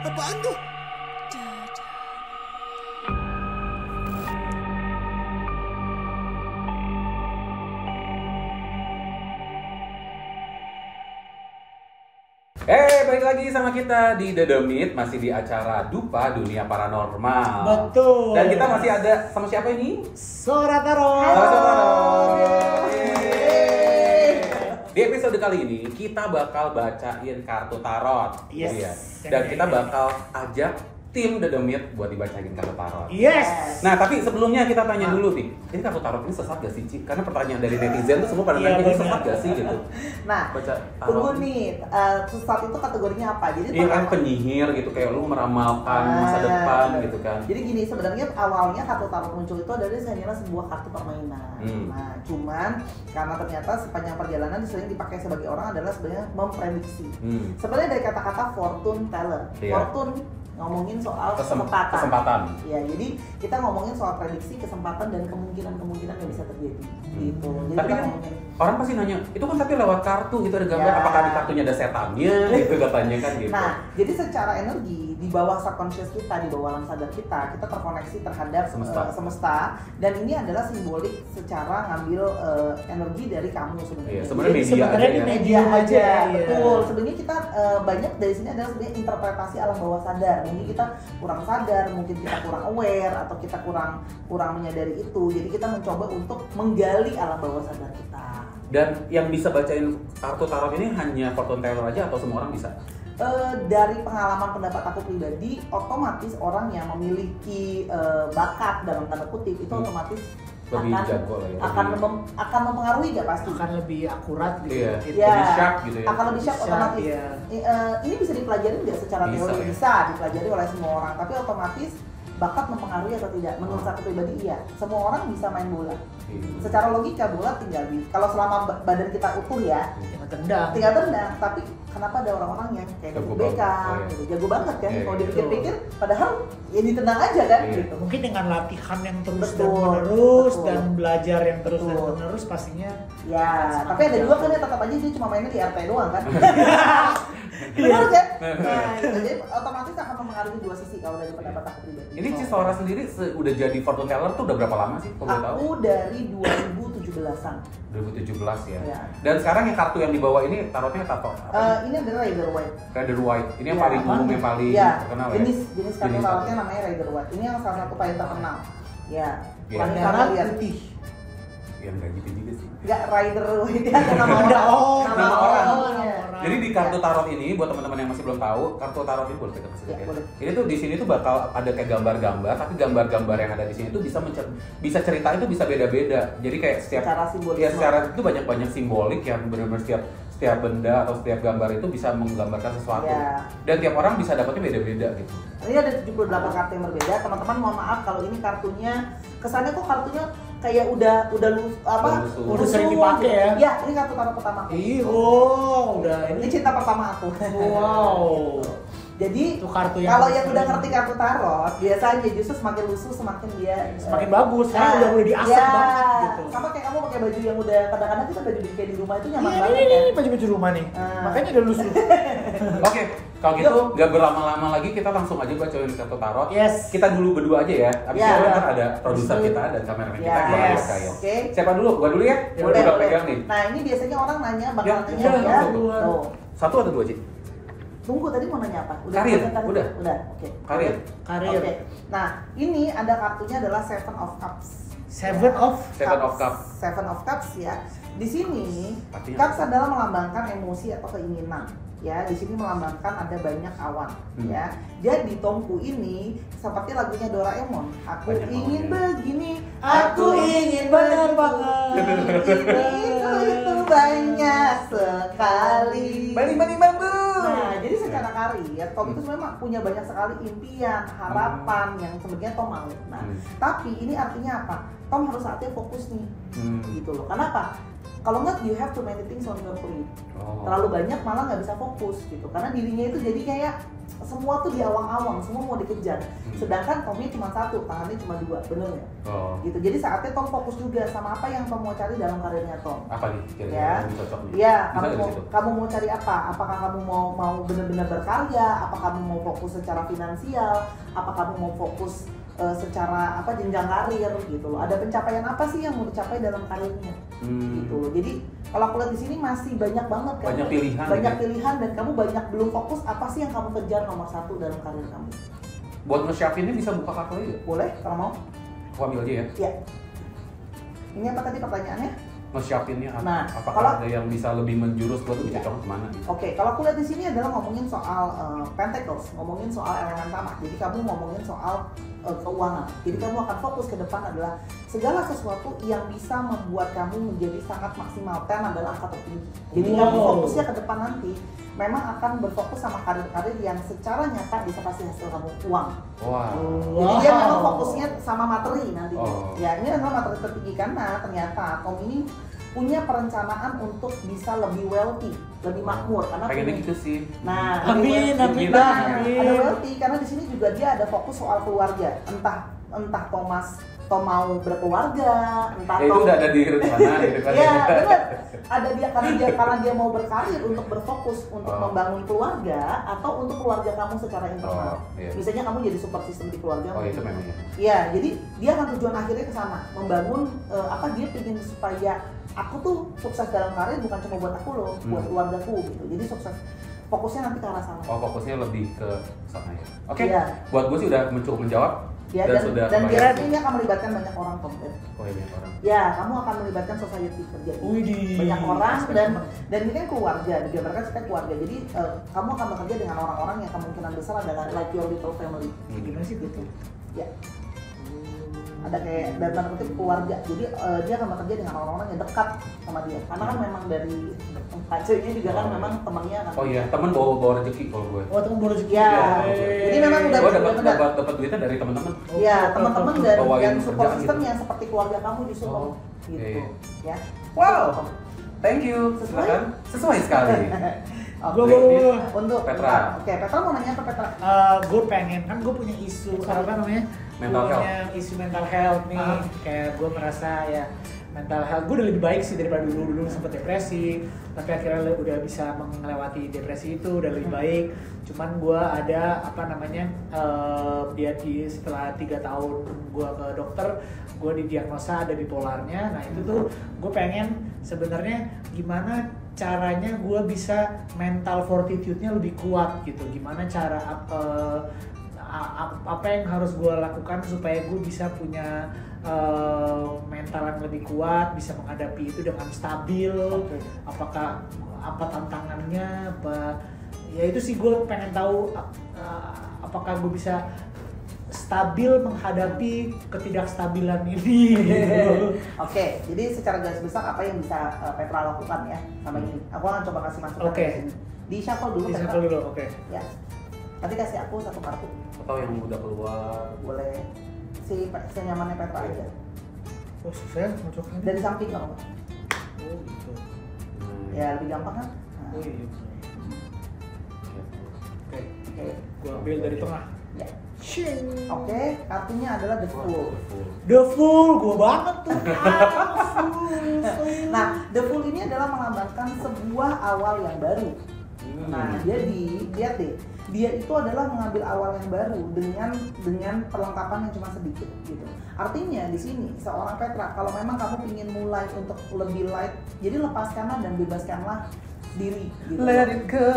Apaan tuh? Balik lagi sama kita di The Demit, masih di acara Dupa Dunia Paranormal. Betul. Dan kita masih ada sama siapa ini? Sora Tarot. Sora Tarot. Di episode kali ini kita bakal bacain kartu tarot. Yes. Iya. Dan kita bakal ajak tim The Demit buat dibacain kartu tarot. Yes. Nah, tapi sebelumnya kita tanya dulu nih, ini kartu tarot ini sesat gak sih, Ci? Karena pertanyaan dari netizen tuh semua pada nanya ini sesat gak sih gitu. Nah, Baca tarot. tunggu nih, sesat itu kategorinya apa? Jadi Iya kan penyihir gitu, kayak lu meramalkan masa depan gitu kan. Jadi gini, sebenarnya awalnya kartu tarot muncul itu adalah hanyalah sebuah kartu permainan. Nah, cuman karena ternyata sepanjang perjalanan sering dipakai sebagai orang adalah sebenarnya memprediksi. Sebenarnya dari kata-kata fortune teller. Iya. Fortune ngomongin soal kesempatan. Ya, jadi kita ngomongin soal prediksi, kesempatan dan kemungkinan yang bisa terjadi. Gitu. Jadi Tapi kita kan ngomongin orang pasti nanya, itu kan tapi lewat kartu gitu ada gambar, Ya. apakah di kartunya ada setannya gitu katanya kan gitu. Nah, jadi secara energi di bawah subconscious kita, di bawah alam sadar kita terkoneksi terhadap semesta dan ini adalah simbolik secara ngambil energi dari kamu sebenarnya. Iya, sebenarnya Jadi media sebenarnya aja ini ya. media aja. Betul. Sebenarnya kita banyak dari sini adalah sebenarnya interpretasi alam bawah sadar. Mungkin kita kurang sadar, mungkin kita kurang aware atau kita kurang menyadari itu. Jadi kita mencoba untuk menggali alam bawah sadar kita. Dan yang bisa bacain kartu tarot ini hanya fortune teller aja atau semua orang bisa? Dari pengalaman pendapat aku pribadi, otomatis orang yang memiliki bakat dalam tanda kutip itu otomatis Lebih jago lah ya, akan mempengaruhi gak pasti? Akan lebih akurat gitu. Iya. Gitu. Ya, Lebih sharp gitu ya. akan lebih sharp Bisa, otomatis. iya. Ini bisa dipelajari nggak secara Bisa, teori? ya. Bisa dipelajari oleh semua orang, tapi otomatis bakat mempengaruhi atau tidak? Menurut aku pribadi iya. Semua orang bisa main bola. Secara logika bola tinggal kalau selama badan kita utuh ya, Tinggal tendang. tapi kenapa ada orang-orang yang kayak Jago David Beckham, banget, iya. gitu, jago banget kan? Iya, Kalau iya. dipikir-pikir, padahal ya ditendang aja kan, Iya. gitu. Mungkin dengan latihan yang terus Betul, dan menerus betul. dan belajar yang terus dan Betul. menerus pastinya. Ya, Sangat tapi ada dua kan ya tetap aja dia cuma mainnya di RT doang kan? Benar kan? Nah, gitu. Jadi otomatis akan mempengaruhi dua sisi kalau dari pendapat aku pribadi. Ini Cisora sendiri udah jadi fortune teller tuh udah berapa lama sih kalau boleh tahu? Aku dari 2017-an. 2017 ya. Ya. Dan sekarang yang kartu yang dibawa ini tarotnya tato apa? Ini adalah Rider White. Rider White. Ini yang Ya, paling umum, yang paling Ya, terkenal ya. jenis kartu Jenis tarotnya apa? namanya Rider White. Ini yang salah satu paling terkenal. Ya. Iya. Paling Merah familiar. putih. Yang enggak gitu juga sih. Enggak, Rider White ada nama orang. nama orang. Ya. Jadi di kartu tarot ini, buat teman-teman yang masih belum tahu, kartu tarot ini boleh kita kasih lihat Ya, ya. boleh. Ini tuh di sini tuh bakal ada kayak gambar-gambar, tapi gambar-gambar yang ada di sini tuh bisa cerita itu bisa beda-beda. Jadi kayak Secara simbolisme. ya secara itu banyak simbolik yang benar-benar setiap benda atau setiap gambar itu bisa menggambarkan sesuatu. Ya. Dan tiap orang bisa dapatnya beda-beda gitu. Ini ada 78 kartu yang berbeda. Teman-teman mohon maaf kalau ini kartunya kesannya kok kartunya kayak udah Udah sering dipakai ya? Ya, ini kartu tarot pertama aku. Udah Ini cinta pertama aku. Wow. Jadi Itu kartu yang kalau yang udah ngerti kartu tarot, biasanya justru semakin lusuh semakin dia semakin bagus karena udah diasah ya, banget gitu. Sama kayak kamu pakai baju yang udah kadang-kadang kita baju kayak di rumah itu nyaman Iya, banget ini kan. baju-baju rumah nih. Ah. Makanya udah lusuh. Oke, kalau gitu nggak berlama-lama lagi kita langsung aja bacain kartu tarot. Yes. Kita dulu berdua aja ya. Abis Ya. itu kan ada produser kita dan kameramen kita yang bakal Yes. bacain. Oke. Siapa dulu? Gua dulu ya? Gua Boleh, udah boleh. pegang nih. Nah, ini biasanya orang nanya bakal Ya, nanya udah, ya. langsung. Tuh. Satu atau dua, Ci? Tunggu, tadi mau nanya apa? Karir, selesai udah. Oke. Karir. Karir. Oke. Nah, ini ada kartunya adalah Seven of Cups. Seven of Cups. Seven of Cups ya. Di sini Artinya Cups adalah melambangkan emosi atau keinginan. Ya, di sini melambangkan ada banyak awan. Ya. Jadi tongku ini seperti lagunya Doraemon. Aku Banyak ingin awannya. begini, Aku ingin penerbangan. itu banyak sekali. Banding bambu. Nah, jadi secara karir, Tom itu sebenarnya punya banyak sekali impian, harapan yang sebenarnya Tom mau. Nah, tapi ini artinya apa? Tom harus saatnya fokus nih, gitu loh. Kenapa? Kalau nggak, you have too many things on your plate. Terlalu banyak malah nggak bisa fokus gitu. Karena dirinya itu jadi kayak semua tuh di awang-awang, semua mau dikejar. Sedangkan Tommy cuma satu, tangannya cuma dua, bener ya? Gitu. Jadi saatnya Tom fokus juga sama apa yang Tom mau cari dalam karirnya Tom. Apa nih kira-kira Ya, yang cocok nih? ya Bisa kamu mau cari apa? Apakah kamu mau benar-benar berkarya? Apa kamu mau fokus secara finansial? Apa kamu mau fokus secara apa jenjang karir gitu loh. Ada pencapaian apa sih yang mau dicapai dalam karirnya? Gitu loh. Jadi kalau aku lihat di sini masih banyak banget kan. Banyak pilihan. Banyak pilihan dan kamu banyak belum fokus apa sih yang kamu kejar nomor satu dalam karir kamu. Buat nge-shop-innya bisa buka kartu aja? Boleh kalau mau? Aku ambil aja ya. Iya. Ini apa tadi pertanyaannya? Nge-shop-innya Nah, apakah ada yang bisa lebih menjurus buat lebih cocok kemana gitu? Oke, kalau aku lihat di sini adalah ngomongin soal pentacles, ngomongin soal elemen tanah. Jadi kamu ngomongin soal keuangan. Jadi kamu akan fokus ke depan adalah segala sesuatu yang bisa membuat kamu menjadi sangat maksimal. 10 adalah angka tertinggi. Jadi kamu fokusnya ke depan nanti memang akan berfokus sama karir-karir yang secara nyata bisa kasih hasil kamu uang. Jadi dia memang fokusnya sama materi nanti. Ya ini adalah materi tertinggi karena ternyata Tom ini punya perencanaan untuk bisa lebih wealthy, lebih makmur karena pengen gitu sih. Nah, amin. ada wealthy karena di sini juga dia ada fokus soal keluarga. Entah Tom mau berkeluarga, entah itu udah ada di rencana gitu kan. Iya, benar. Ada karena dia mau berkarir untuk berfokus untuk membangun keluarga atau untuk keluarga kamu secara internal. Misalnya kamu jadi support system di keluarga. Itu memang ya. Iya, jadi dia akan tujuan akhirnya ke sana, membangun dia ingin supaya aku tuh sukses dalam karir bukan cuma buat aku loh, buat keluargaku gitu. Jadi sukses fokusnya nanti ke arah sana. Fokusnya lebih ke sana ya. Oke. Iya. Buat gue sih udah mencoba menjawab. Ya, dan kira ini akan melibatkan banyak orang Tom. Banyak orang. Ya, kamu akan melibatkan society kerja. Banyak orang dan ini kan keluarga, digambarkan seperti keluarga. Jadi kamu akan bekerja dengan orang-orang yang kemungkinan besar adalah like your little family. Gimana sih gitu? Ya. Ada kayak dan tanda kutip keluarga. Jadi dia akan bekerja dengan orang-orang yang dekat sama dia. Karena kan memang dari pacarnya juga kan memang temannya kan. Oh iya, teman bawa rezeki kalau gue. Oh, teman bawa rezeki. Ya. Jadi memang udah dapat duitnya dari teman-teman. Iya, teman-teman dan support kerjaan system gitu. yang seperti keluarga kamu justru gitu. Ya. Wow. Thank you. Silakan. Sesuai sekali. Untuk Petra. Oke, Petra mau nanya apa Petra? Gue pengen, kan gue punya isu apa namanya? Mental health. Punya isu mental health nih. Kayak gue merasa ya mental health gue udah lebih baik sih daripada dulu sempat depresi, tapi akhirnya udah bisa melewati depresi itu udah lebih baik. Cuman gue ada apa namanya setelah 3 tahun gue ke dokter, gue didiagnosa ada bipolarnya. Nah itu tuh gue pengen sebenarnya gimana caranya gue bisa mental fortitude-nya lebih kuat gitu. Gimana cara apa yang harus gue lakukan supaya gue bisa punya mental yang lebih kuat, bisa menghadapi itu dengan stabil. Apakah apa tantangannya, apa ya itu sih gue pengen tahu apakah gue bisa stabil menghadapi ketidakstabilan ini. Oke, jadi secara garis besar apa yang bisa Petra lakukan ya sama ini? Aku akan coba kasih masukan. Di shuffle dulu. Di shuffle dulu, oke. Ya. Nanti kasih aku 1 kartu. Atau yang udah keluar. Boleh. Senyamannya Petra aja. Oh susah cocoknya. Dari samping kalau nggak. Oh gitu. Ya lebih gampang kan? Nah. Oh iya. Oke. Gua ambil dari tengah. Ya. Oke, kartunya adalah The Fool. The Fool, gua banget tuh. Nah, The Fool ini adalah melambangkan sebuah awal yang baru. Nah, lihat deh, dia itu adalah mengambil awal yang baru dengan perlengkapan yang cuma sedikit gitu. Artinya di sini seorang Petra, kalau memang kamu ingin mulai untuk lebih light, jadi lepaskanlah dan bebaskanlah diri gitu. Let it go,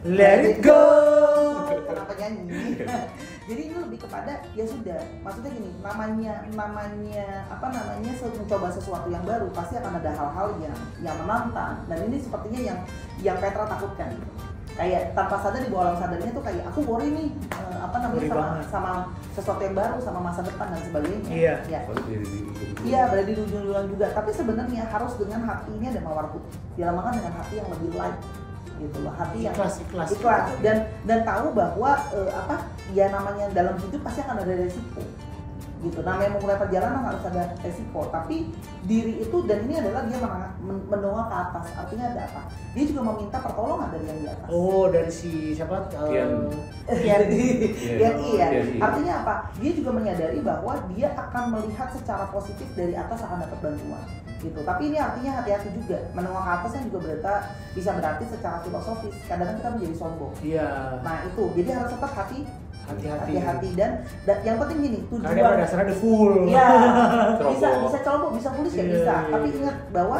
let it go. Kenapa nyanyi? Jadi ini lebih kepada ya sudah, maksudnya gini, namanya mencoba sesuatu yang baru pasti akan ada hal-hal yang menantang, dan ini sepertinya yang Petra takutkan. Kayak tanpa sadar di bawah alam sadarnya tuh kayak aku worry nih sama sesuatu yang baru, sama masa depan dan sebagainya. Iya. Ya. Iya, berada di ujung-ujung juga. Tapi sebenarnya harus dengan hati ini ada mawar putih. Dilambangkan dengan hati yang lebih light gitu loh, hati yang ikhlas dan tahu bahwa ya namanya dalam hidup pasti akan ada resiko gitu. Namanya memulai perjalanan harus ada resiko, tapi diri itu, dan ini adalah dia menengah ke atas. Artinya ada apa? Dia juga meminta pertolongan dari yang di atas. Oh, dari si siapa? Kian ya. Artinya apa? Dia juga menyadari bahwa dia akan melihat secara positif dari atas akan dapat bantuan gitu. Tapi ini artinya hati-hati juga. Menengah ke atas kan juga bisa berarti secara filosofis. Kadang-kadang kita menjadi sombong. Iya. Nah itu, jadi harus tetap hati-hati dan yang penting gini, tujuan. Karena pada dasarnya udah full. Iya. bisa ceroboh, bisa foolish ya bisa. Tapi ingat bahwa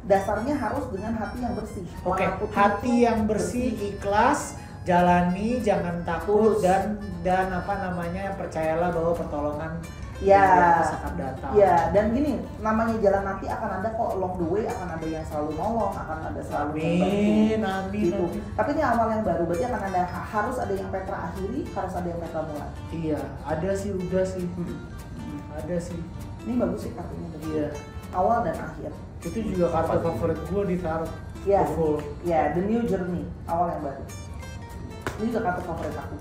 dasarnya harus dengan hati yang bersih. Oke, hati yang bersih, ikhlas, jalani, jangan takut dan apa namanya, percayalah bahwa pertolongan akan datang. Ya, dan gini, namanya jalan nanti akan ada kok along the way, akan ada yang selalu nolong, akan ada selalu amin. Gitu. Tapi ini awal yang baru, berarti akan ada harus ada yang Petra akhiri, harus ada yang Petra mulai. Iya, ada sih, udah sih. Ada sih. Ini bagus sih kartunya. Iya. Awal dan akhir. Itu juga kartu favorit gue di tarot. Iya. Full. Iya, the new journey, awal yang baru. Ini juga kartu favorit aku.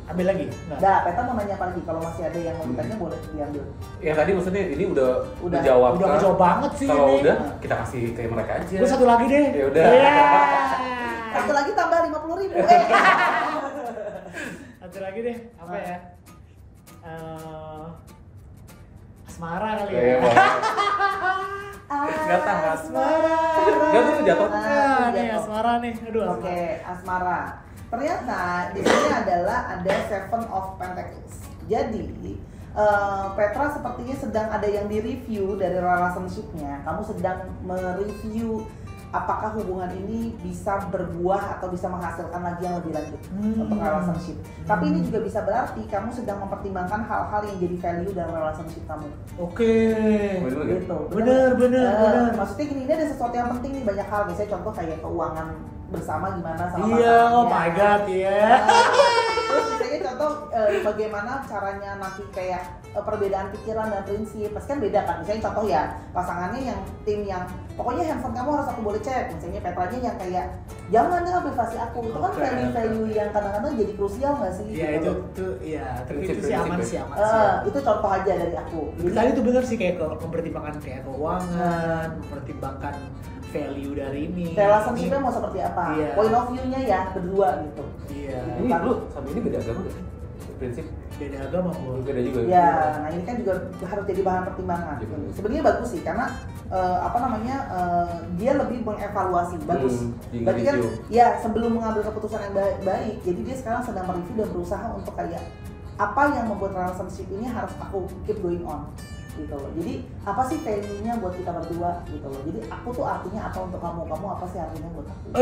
Ambil lagi? Nah, Petra mau nanya apa lagi? Kalau masih ada yang mau ditanya boleh diambil. Yang tadi maksudnya ini udah dijawab. Udah kejawab banget sih. Kalau ini. udah kita kasih ke mereka aja. Gue satu lagi deh. Ya udah. Satu lagi tambah 50.000. Satu lagi deh. Apa ya? Asmara kali ya. Gak tahan. Asmara. Gak tuh jatuh. Nah, nih asmara nih. Aduh. Oke, asmara. Ternyata di sini adalah ada Seven of Pentacles. Jadi Petra sepertinya sedang ada yang direview dari relationship-nya. Kamu sedang mereview apakah hubungan ini bisa berbuah atau bisa menghasilkan lagi yang lebih lanjut untuk relationship. Tapi ini juga bisa berarti kamu sedang mempertimbangkan hal-hal yang jadi value dalam relationship kamu. Oke. Gitu. Bener. Maksudnya gini, ini ada sesuatu yang penting nih, banyak hal. Misalnya contoh kayak keuangan bersama gimana sama pasangannya. Iya, oh my god, iya. Terus misalnya contoh bagaimana caranya nanti kayak perbedaan pikiran dan prinsip. Pasti kan beda kan. Misalnya contoh ya, pasangannya yang tim yang pokoknya handphone kamu harus aku boleh cek. Misalnya Petranya yang kayak jangan deh privasi aku. Itu kan value-value yang kadang-kadang jadi krusial nggak sih? Iya, itu sih aman sih. Itu contoh aja dari aku. Jadi tadi tuh bener sih, kayak mempertimbangkan kayak keuangan, mempertimbangkan value dari ini. Relationship-nya mau seperti apa? Iya. Point of view-nya ya berdua gitu. Iya. Ini lu sama ini beda agama gak sih? Prinsip beda agama kok. beda juga. Ya, nah ini kan juga harus jadi bahan pertimbangan. Sebenarnya bagus sih karena dia lebih mengevaluasi. Bagus. Berarti kan ya sebelum mengambil keputusan yang baik, jadi dia sekarang sedang mereview dan berusaha untuk kayak apa yang membuat relationship ini harus aku keep going on. Gitu loh. Jadi apa sih value-nya buat kita berdua gitu loh. Jadi aku tuh artinya apa untuk kamu apa sih artinya buat aku.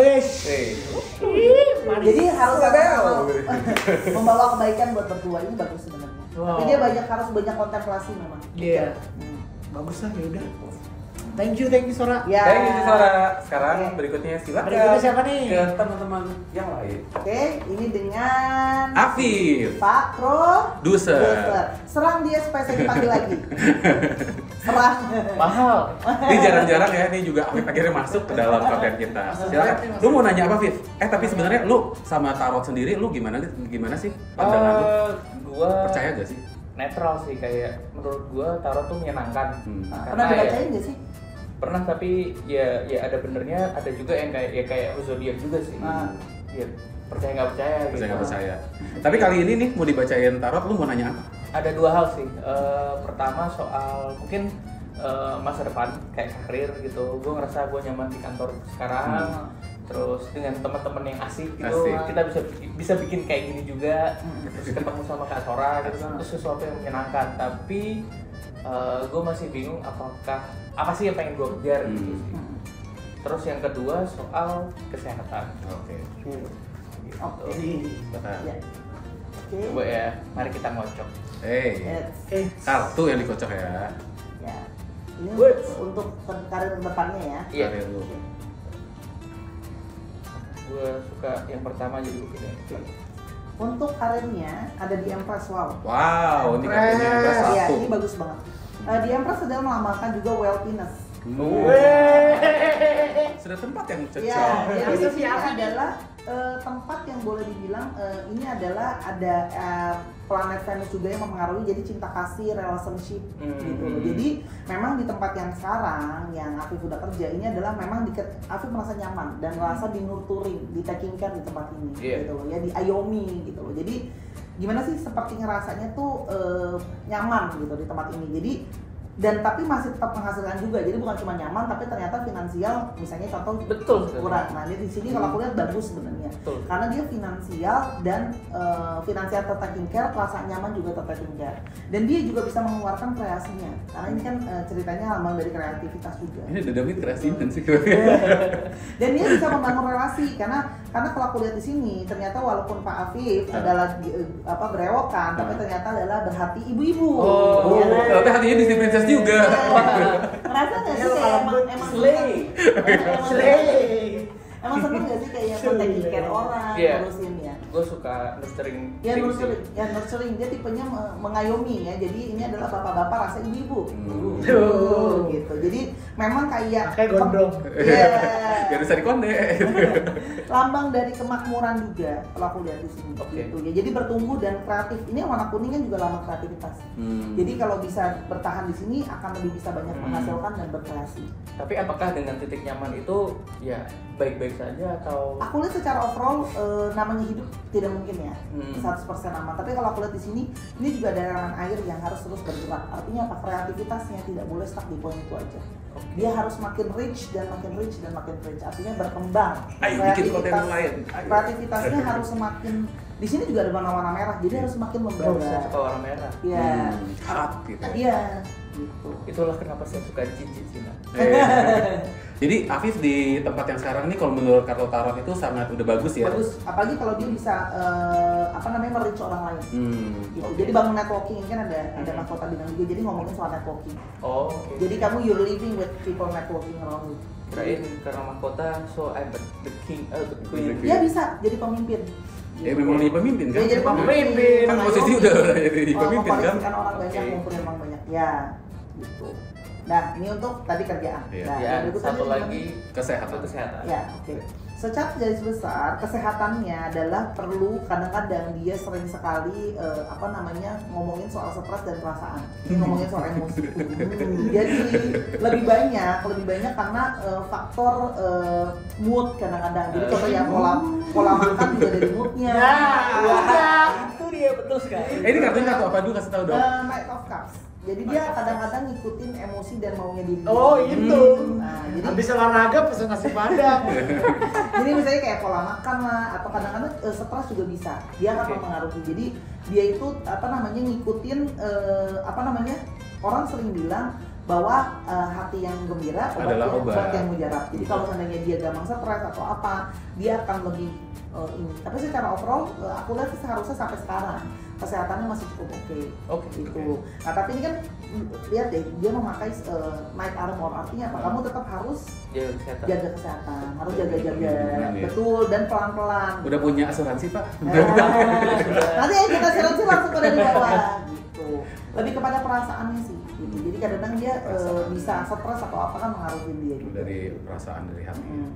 Jadi harus membawa kebaikan buat berdua, ini bagus sebenarnya. Tapi dia harus banyak kontemplasi memang. Iya. Bagus lah, ya udah. Thank you Sora. Ya. Thank you Sora. Sekarang berikutnya silakan. Berikutnya siapa nih? Ke teman-teman yang lain. Oke, ini dengan Afif. Pak Produser. Serang dia supaya saya dipanggil lagi. Serang. Mahal. Ini jarang-jarang ya, ini juga Afif akhirnya masuk ke dalam konten kita. Silakan. Lu mau nanya apa, Afif? Tapi sebenarnya lu sama tarot sendiri lu gimana sih pandangan lu? Gua percaya gak sih? Netral sih, kayak menurut gua tarot tuh menyenangkan. Pernah dibacain gak sih? Pernah, tapi ya ada benernya, ada juga yang kayak zodiak juga sih. Ya percaya nggak percaya gitu. Percaya nggak percaya. Tapi kali ini nih mau dibacain tarot, lu mau nanya apa? Ada dua hal sih. Pertama soal mungkin masa depan kayak karir gitu. Gue ngerasa gue nyaman di kantor sekarang. Terus dengan teman-teman yang asik gitu, kita bisa bikin kayak gini juga. Terus ketemu sama Kak Sora gitu kan, itu sesuatu yang menyenangkan. Tapi gue masih bingung apa sih yang pengen gue kejar gitu sih. Terus yang kedua soal kesehatan. Oke. Coba ya, mari kita ngocok. Kartu yang dikocok ya. Ya. Ini untuk karir depannya ya. Iya. Karir lu. Gue suka yang pertama jadi begini. Untuk karirnya ada di Empress. Wow, ini kartunya ada satu. Iya, ini bagus banget. Di Empress sedang melambangkan juga wealthiness. Sudah tempat yang cocok. Ya, jadi ini adalah tempat yang boleh dibilang ini adalah ada planet Venus juga yang mempengaruhi, jadi cinta kasih, relationship gitu. Jadi memang di tempat yang sekarang yang Afif udah kerja ini adalah memang Afif merasa nyaman dan merasa dinurturing, di taking care di tempat ini gitu loh ya, di ayomi gitu loh. Jadi gimana sih seperti ngerasanya tuh nyaman gitu di tempat ini. Jadi dan tapi masih tetap menghasilkan juga, jadi bukan cuma nyaman tapi ternyata finansial misalnya contoh kurang. Nah di sini kalau aku lihat bagus sebenarnya karena dia finansial dan finansial taking care, perasaan nyaman juga taking care, dan dia juga bisa mengeluarkan kreasinya karena ini kan ceritanya lambang dari kreativitas juga. Ini udah David kreasinan sih. Dan dia bisa membangun relasi karena kalau aku lihat di sini ternyata walaupun Pak Afif adalah berewokan tapi ternyata adalah berhati ibu-ibu. Ternyata hatinya Disney Princess juga. Ngerasa nggak sih kayak emang slay. Emang seneng nggak sih kayak taking care orang, ngurusin ya? Gue suka nurturing. Ya nurturing, dia tipenya mengayomi ya. Jadi ini adalah bapak-bapak rasa ibu-ibu. Gitu. Jadi memang kayak gondrong. Iya. Gak bisa dikonde. Lambang dari kemakmuran juga kalau aku lihat di sini. Gitu ya. Jadi bertumbuh dan kreatif. Ini warna kuning kan juga lambang kreativitas. Jadi kalau bisa bertahan di sini akan lebih bisa banyak menghasilkan dan berkreasi. Tapi apakah dengan titik nyaman itu ya baik-baik saja atau? Aku lihat secara overall namanya hidup tidak mungkin ya 100% aman. Tapi kalau aku lihat di sini ini juga ada elemen air yang harus terus bergerak. Artinya apa? Kreativitasnya tidak boleh stuck di poin itu aja. Dia harus makin rich dan makin rich dan makin rich. Artinya berkembang. Kreativitasnya harus semakin. Di sini juga ada warna-warna merah. Jadi harus semakin membara. Suka warna merah. Iya. Gitu. Iya. Gitu. Itulah kenapa saya suka cincin Cina. Jadi Afif di tempat yang sekarang ini kalau menurut kartu tarot itu sangat udah bagus ya? Bagus, apalagi kalau dia bisa merich orang lain. Gitu. Jadi bangun networking ini kan ada mahkota bintang juga. Jadi ngomongin soal networking. Jadi kamu you're living with people networking around you. Kirain karena mahkota, so I'm the king, the queen. Dia bisa jadi pemimpin. Ya memang jadi pemimpin kan? Dia jadi pemimpin. Kan posisi udah jadi pemimpin kan? Kan orang banyak, ngumpulin orang banyak. Ya, gitu. Nah, ini untuk tadi kerjaan. Nah, satu lagi kesehatan. Ya, oke. Secara garis besar, kesehatannya adalah perlu kadang-kadang dia sering sekali ngomongin soal stres dan perasaan, ngomongin soal emosi. Jadi lebih banyak karena faktor mood kadang-kadang. Jadi contoh ya pola makan juga dari moodnya. Itu dia betul sekali. Ini kartunya kartu apa dulu, kasih tahu dong. Knight of Cups. Jadi dia kadang-kadang ngikutin emosi dan maunya diri. Oh itu. Nah, jadi habis olahraga pesen nasi padang. Jadi misalnya kayak pola makan lah, atau kadang-kadang stres juga bisa. Dia akan mempengaruhi. Jadi dia itu ngikutin orang sering bilang bahwa hati yang gembira obat yang mujarab. Jadi kalau seandainya dia gampang stres atau apa, dia akan lebih ini. Tapi secara overall aku lihat seharusnya sampai sekarang kesehatannya masih cukup oke gitu. Nah tapi ini kan lihat deh, dia memakai night armor, artinya apa? Kamu tetap harus jaga kesehatan, harus jaga-jaga betul dan pelan-pelan. Udah punya asuransi Pak? Nanti kita asuransi langsung pada di bawah gitu. Lebih kepada perasaannya sih gitu. Jadi kadang-kadang dia bisa stres atau apa kan mengaruhi dia gitu. Dari perasaan, dari hati.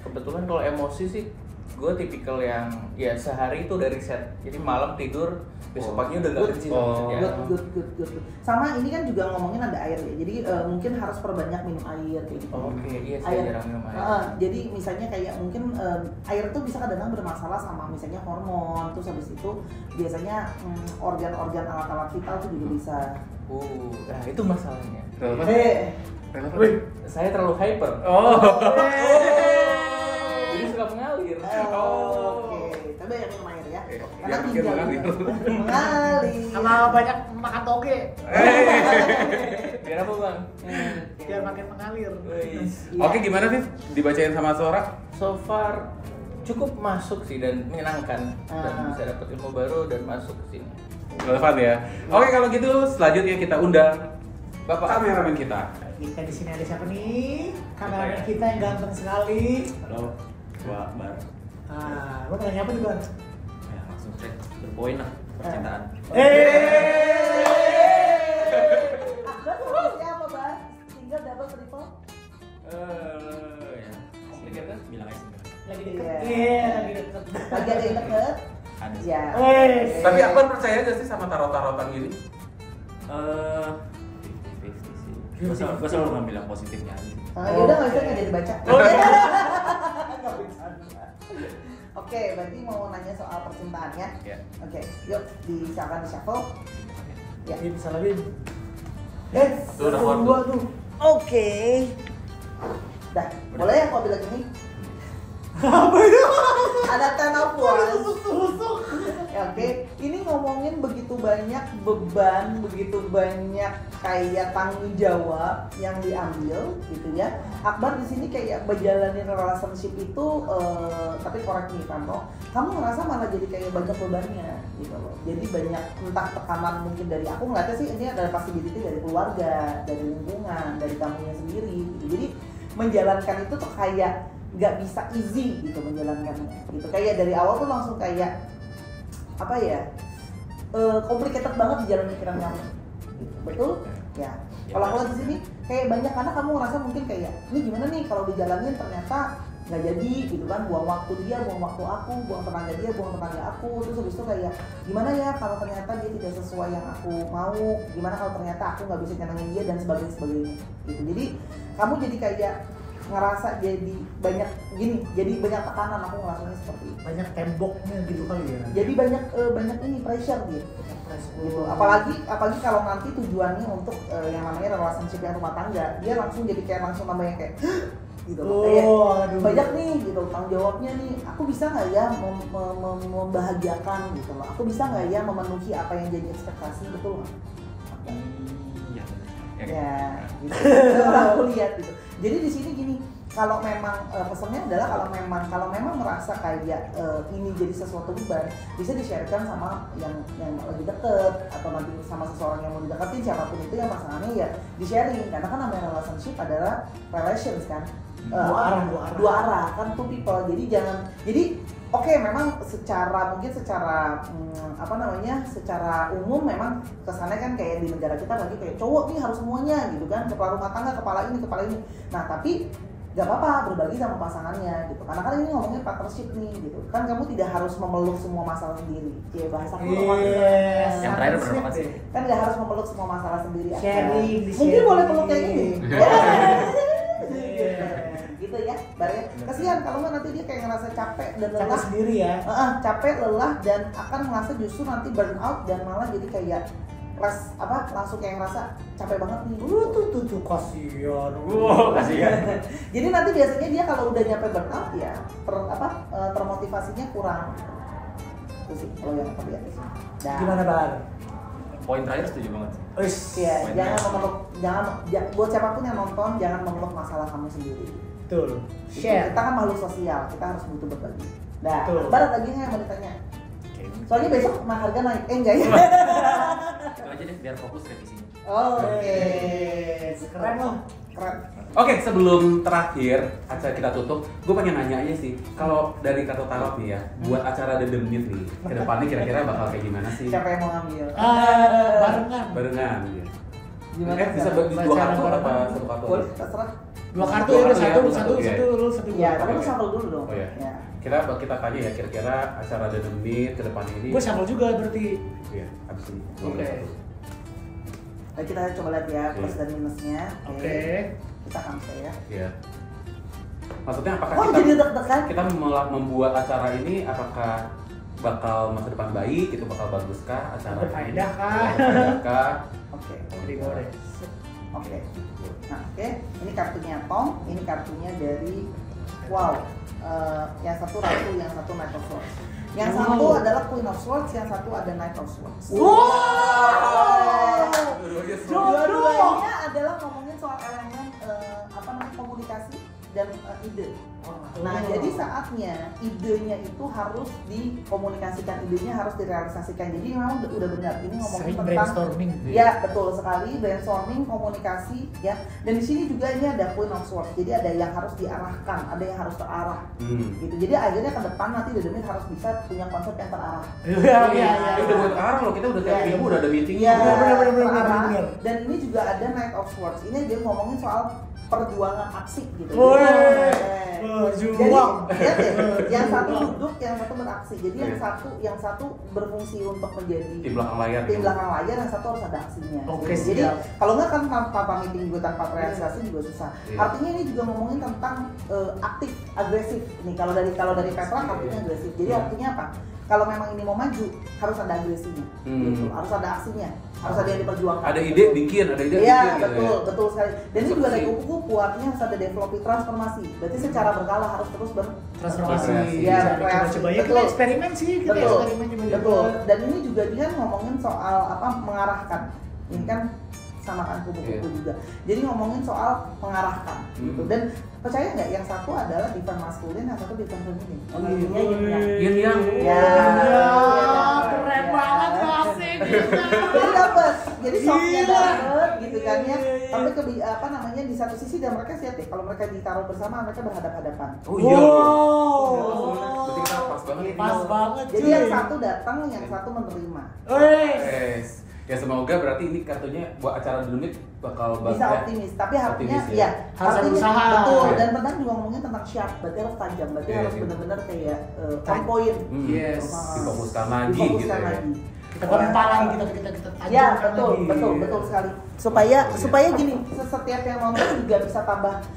Kebetulan kalau emosi sih gue tipikal yang ya sehari itu udah reset, jadi malam tidur besok pagi udah gak kecil. Good. Sama ini kan juga ngomongin ada air ya, jadi mungkin harus perbanyak minum air kayak gitu. Iya, saya jarang minum air. Jadi misalnya kayak mungkin air tuh bisa kadang-kadang bermasalah sama misalnya hormon, terus habis itu biasanya organ-organ alat-alat vital tuh juga bisa. Nah itu masalahnya. Saya terlalu hyper. Jadi suka mengalir. Oke. Coba yang minum air ya. Karena tinggal mengalir. Sama banyak makan toge. Biar apa Bang? Biar makin mengalir. Oke, gimana sih dibacain sama Sora? So far cukup masuk sih dan menyenangkan dan bisa dapat ilmu baru dan masuk ke sini. Relevan ya. Oke, kalau gitu selanjutnya kita undang Bapak kameramen kita. Kita di sini ada siapa nih? Kameramen kita yang ganteng sekali. Halo, gua Bar. Lo nanya apa nih Bar? Ya langsung straight berpoin lah percintaan. Siapa Bang? Single, double, triple? Ya, bilang aja single. Lagi deket. Iya. Iya, lagi deket. Lagi ada yang deket? Ada sih. Ya. Wes. Tapi Akbar percaya gak sih sama tarot-tarotan gini? 50-50 sih. Gue selalu ngambil yang positifnya aja. Yaudah nggak bisa nggak jadi baca. Oh, iya. Oke, berarti mau nanya soal percintaan ya? Ya. Oke, yuk silakan di shuffle. Ya. Ini bisa lebih. Tuh, udah keluar dua tuh. Oke. Dah, boleh ya kalau bilang ini? Apa itu? Ada ten of wands. Tusuk. Ya, oke, ini ngomongin begitu banyak beban, begitu banyak kayak tanggung jawab yang diambil, gitu ya. Akbar di sini kayak berjalanin relationship itu, tapi correct me if I'm wrong, kamu ngerasa malah jadi kayak banyak bebannya, gitu loh. Jadi banyak entah tekanan mungkin dari aku ngeliatnya sih ini adalah possibility dari keluarga, dari lingkungan, dari kamunya sendiri, gitu. Jadi menjalankan itu tuh kayak nggak bisa easy gitu menjalankannya, gitu. Kayak dari awal tuh langsung kayak apa ya, complicated banget di jalan pikiran kamu, gitu. Betul? Ya. Kalau aku di sini kayak banyak karena kamu ngerasa mungkin kayak ini gimana nih kalau dijalanin ternyata nggak jadi gitu kan, buang waktu dia, buang waktu aku, buang tenaga dia, buang tenaga aku, terus habis itu kayak gimana ya kalau ternyata dia tidak sesuai yang aku mau, gimana kalau ternyata aku nggak bisa nyenengin dia dan sebagainya gitu. Jadi kamu jadi kayak ngerasa jadi banyak gini, jadi banyak tekanan, aku ngerasanya seperti itu. Banyak temboknya gitu kali ya. Jadi banyak ini pressure gitu. Gitu. Apalagi kalau nanti tujuannya untuk yang namanya relationship yang rumah tangga, dia langsung jadi kayak langsung namanya kayak gitu. Kayak banyak nih gitu tanggung jawabnya nih. Aku bisa nggak ya membahagiakan gitu loh. Aku bisa nggak ya memenuhi apa yang jadi ekspektasi, betul nggak? Iya. Ya, gitu. Itu aku lihat gitu. Jadi di sini gini, kalau memang pesannya adalah kalau memang merasa kayak ini jadi sesuatu beban, bisa di-sharekan sama yang lagi deket atau nanti sama seseorang yang mau dideketin, siapapun itu yang pasangannya ya di-sharing, karena kan namanya relationship adalah relations kan. Dua arah kan, two people. Jadi oke, memang secara secara umum memang kesannya kan kayak di negara kita lagi kayak cowok nih harus semuanya gitu kan, kepala rumah tangga, kepala ini. Nah tapi gak apa-apa berbagi sama pasangannya gitu, karena kan ini ngomongin partnership nih gitu kan, kamu tidak harus memeluk semua masalah sendiri. Ya bahasa aku Yang terakhir benar banget sih. kan gak harus memeluk semua masalah sendiri aja. Sharing, Mungkin boleh peluk kayak gini. Iya. Gitu ya, bareng. Kasihan kalau nggak nanti dia kayak ngerasa capek dan lelah. Capek sendiri ya. Capek, lelah, dan akan merasa justru nanti burn out dan malah jadi kayak langsung kayak ngerasa capek banget nih. Tuh kasihan. Kasihan. Jadi nanti biasanya dia kalau udah nyampe burn out ya termotivasinya kurang. Itu sih kalau yang terlihat sih. Gimana Bar? Poin terakhir setuju banget. Iya, Poin jangan buat siapapun yang nonton jangan memeluk masalah kamu sendiri. Betul. Gitu. Share. Kita kan makhluk sosial, kita harus butuh berbagi. Nah, Betul. Barat lagi nggak yang mau ditanya? Soalnya besok harga naik, enggak ya? Itu aja deh biar fokus revisinya. Oke. Keren loh. Keren. Oke, sebelum terakhir acara kita tutup, gue pengen nanya aja sih, kalau dari Kartu Tarot nih ya, buat acara The Demit nih, ke depannya kira-kira bakal kayak gimana sih? Siapa yang mau ngambil? Barengan ya. Gimana? Bisa bagi dua kartu Barengan. apa satu kartu? Boleh, terserah. Dua kartu Dua ya, kartu ya, satu satu, ya. satu. Ya, tapi lu Oke. shuffle dulu dong. Oh ya. Ya. Kita tanya ya kira-kira acara The Demit ke depan ini. Gue shuffle juga berarti. Iya, abis ini. Oke. Baik, kita coba lihat ya plus dan minusnya. Oke. Kita cancel ya. Iya. Maksudnya apakah Oh, jadi deg-degan? kita membuat acara ini apakah bakal masa depan baik, itu bakal baguskah acara Berfaedah ini? kah? Berfaedah kah? Oke. Jadi boleh. Oke. Nah, oke. Ini kartunya Tom, ini kartunya dari yang satu Ratu, yang satu Knight of Swords. Yang satu adalah Queen of Swords, yang satu ada Knight of Swords. Dua-duanya adalah ngomongin soal elemen komunikasi dan ide. Nah, jadi saatnya idenya itu harus dikomunikasikan, idenya harus direalisasikan. Jadi memang udah benar ini ngomongin Sering tentang brainstorming. ya, betul sekali, brainstorming, komunikasi ya. Dan di sini juga ini ada Queen of Swords. Jadi ada yang harus diarahkan, ada yang harus terarah. Gitu. Jadi akhirnya ke depan nanti The Demit harus bisa punya konsep yang terarah. Iya. Ini udah buat arah loh, kita udah tiap Iya. minggu udah ada meeting. Iya, Bener. terarah. Dan ini juga ada Knight of Swords. Ini dia ngomongin soal perjuangan aksi gitu. Woi, Jadi berjuang. lihat deh, yang satu duduk, yang satu beraksi. Jadi yang satu berfungsi untuk menjadi Di belakang layar. di belakang layar, yang satu harus ada aksinya. Oke, Jadi siap. kalau nggak kan tanpa meeting juga, tanpa realisasi juga susah. Iya. Artinya ini juga ngomongin tentang aktif, agresif. Nih kalau dari Petra artinya agresif. Jadi artinya apa? Kalau memang ini mau maju harus ada agresinya, gitu. Harus ada aksinya, harus ada yang diperjuangkan. Ada ide bikin, ada ide Iya, bikin gitu ya. betul sekali. Dan ini juga dari Eksekusi. kupu-kupu artinya harus ada developing transformasi. Berarti secara berkala harus terus Transformasi. Iya, coba ya kita betul. eksperimen sih, kita Betul, eksperimen coba-coba. betul. Dan ini juga dia ngomongin soal apa mengarahkan. Ini kan sama kan kupu-kupu juga. Jadi ngomongin soal mengarahkan gitu. Dan percaya nggak yang satu adalah divine masculine, yang satu divine feminine. Energinya yin yang. Yin yang. Ya, Keren banget asik. Jadi dapat, jadi softnya Gila. dapat gitu kan ya. Tapi apa namanya di satu sisi dan mereka siap deh kalau mereka ditaruh bersama mereka berhadapan-hadapan. Oh iya. Wow. Berarti kita pas banget. Pas banget. Jadi cuy. yang satu datang, yang satu menerima. Wes. Yes. Ya semoga berarti ini kartunya buat acara Dunit bakal Bisa banget. optimis, tapi artinya Optimis, ya, Harus artinya berusaha. betul. Ya. Dan pernah juga ngomongin tentang sharp, berarti harus tajam, berarti Iya, harus iya. benar-benar kayak on point. Yes. Difokuskan lagi gitu Difokuskan ya. lagi. Kita kontak lagi, kita tajamkan Ya betul, lagi. betul sekali. Supaya Betul, ya. supaya gini, setiap yang nonton juga bisa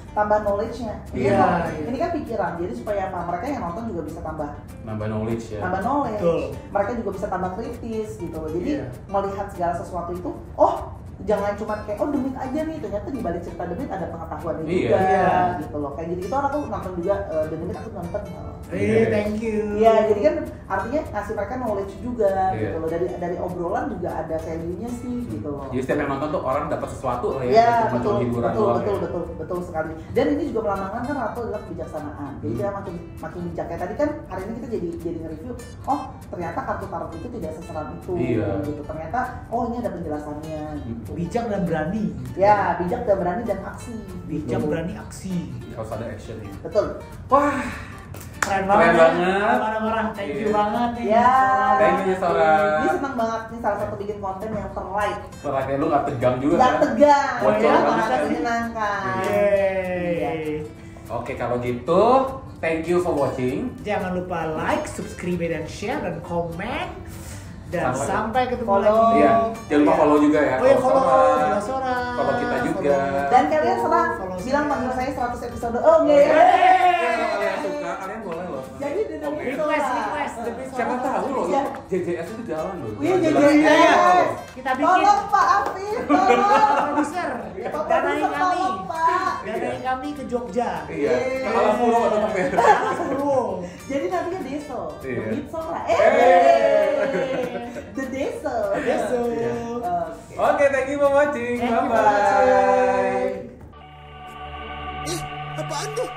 tambah knowledge-nya. Ini Iya, kan- iya. Ini kan pikiran, jadi supaya apa? Mereka yang nonton juga bisa tambah Nambah knowledge ya. knowledge. Betul. Mereka juga bisa tambah kritis gitu loh. Jadi Iya. melihat segala sesuatu itu, oh jangan cuma kayak oh demit aja nih, ternyata di balik cerita demit ada pengetahuannya Iya. juga Iya. gitu loh. Kayak gitu orang aku nonton juga demit, aku nonton. Thank you. Iya, jadi kan artinya ngasih mereka knowledge juga Iya. gitu loh. Dari obrolan juga ada value-nya sih gitu loh. Jadi setiap yang nonton tuh orang dapat sesuatu lah ya. Iya, cuma betul, hiburan betul, doang betul, ya. betul sekali. Dan ini juga melambangkan kan Ratu adalah kebijaksanaan. Jadi kita makin bijak. Kayak tadi kan hari ini kita jadi nge-review, oh ternyata kartu tarot itu tidak seseram itu, Iya. gitu. Ternyata oh ini ada penjelasannya. Gitu. Bijak dan berani. Ya, bijak dan berani dan aksi. Bijak gitu. berani aksi. Harus ada action ya. Betul. Wah, Keren Keren banget. banget. Marah-marah. Thank you Iya. banget nih. Ya. Thank you, Sora. Ini senang banget nih salah satu bikin konten yang terlight. Soalnya lu gak tegang juga Gak kan? tegang, Bocor ya, banget sangat kan? menyenangkan. Yeay. Oke, kalau gitu, thank you for watching. Jangan lupa like, subscribe, dan share, dan komen. Dan Sampai sampai ketemu follow. lagi. Iya, jangan lupa follow juga ya. Oh iya, follow Sora. Sora. Follow kita juga. Dan kalian serang Follow bilang saya. panggil saya 100 episode. Oh enggak ya. Kalau kalian suka, kalian boleh loh. Jadi di Oke. Request. Siapa tahu loh, Iya. JJS itu jalan loh. Wih, Jalan-jalan. JJS. Iya. Kita bikin. Tolong Pak Afif, tolong. Produser. Pak Danai Produser, kami. tolong Pak. Danai kami ke Jogja. Iya, kepala Puro tetap ya. Alas Purwo. Jadi nanti ke Deso, Iya. Demit Sora. The Deso. Deso. Oke. Oke, thank you for watching. Thank you for Bye-bye. watching. Apaan tuh?